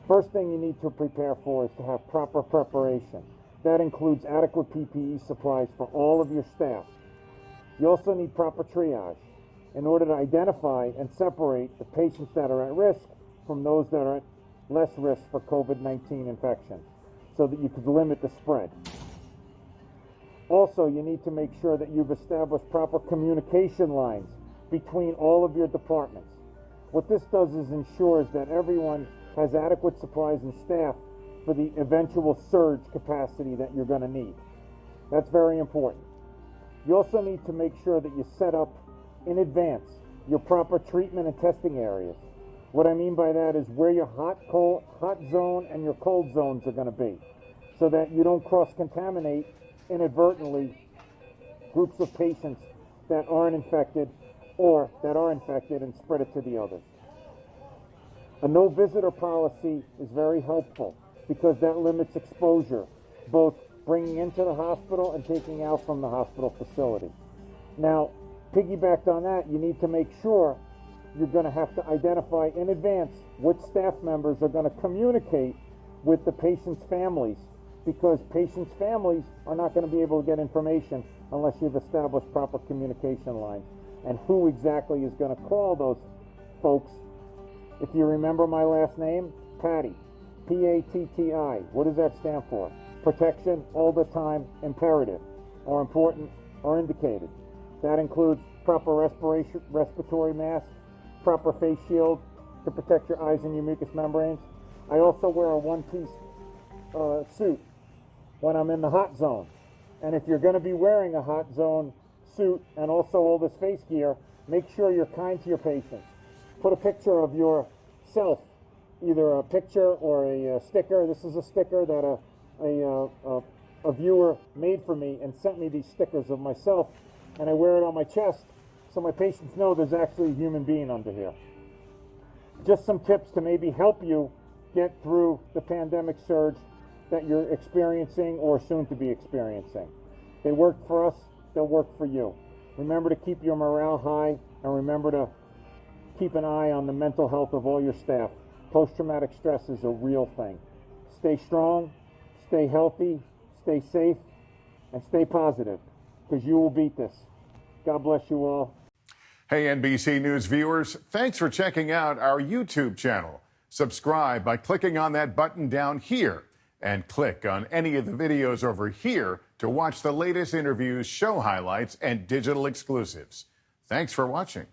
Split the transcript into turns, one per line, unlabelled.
First thing you need to prepare for is to have proper preparation. That includes adequate PPE supplies for all of your staff. You also need proper triage in order to identify and separate the patients that are at risk from those that are at less risk for COVID-19 infection, so that you could limit the spread. Also, you need to make sure that you've established proper communication lines between all of your departments. What this does is ensures that everyone has adequate supplies and staff for the eventual surge capacity that you're going to need. That's very important. You also need to make sure that you set up in advance your proper treatment and testing areas. What I mean by that is where your hot zone and your cold zones are going to be, so that you don't cross-contaminate inadvertently groups of patients that aren't infected or that are infected and spread it to the others. A no visitor policy is very helpful because that limits exposure, both bringing into the hospital and taking out from the hospital facility. Now, piggybacked on that, you need to make sure you're going to have to identify in advance which staff members are going to communicate with the patient's families, because patients' families are not going to be able to get information unless you've established proper communication lines. And who exactly is going to call those folks? If you remember my last name, Patti, P-A-T-T-I. What does that stand for? Protection, all the time, imperative, or important, or indicated. That includes proper respiratory mask, proper face shield to protect your eyes and your mucous membranes. I also wear a one-piece suit when I'm in the hot zone. And if you're going to be wearing a hot zone suit and also all this face gear, make sure you're kind to your patients. Put a picture of yourself, either a picture or a sticker. This is a sticker that a viewer made for me and sent me these stickers of myself, and I wear it on my chest so my patients know there's actually a human being under here. Just some tips to maybe help you get through the pandemic surge that you're experiencing or soon to be experiencing. They worked for us, they'll work for you. Remember to keep your morale high, and remember to keep an eye on the mental health of all your staff. Post-traumatic stress is a real thing. Stay strong, stay healthy, stay safe, and stay positive, because you will beat this. God bless you all.
Hey, NBC News viewers, thanks for checking out our YouTube channel. Subscribe by clicking on that button down here, and click on any of the videos over here to watch the latest interviews, show highlights, and digital exclusives. Thanks for watching.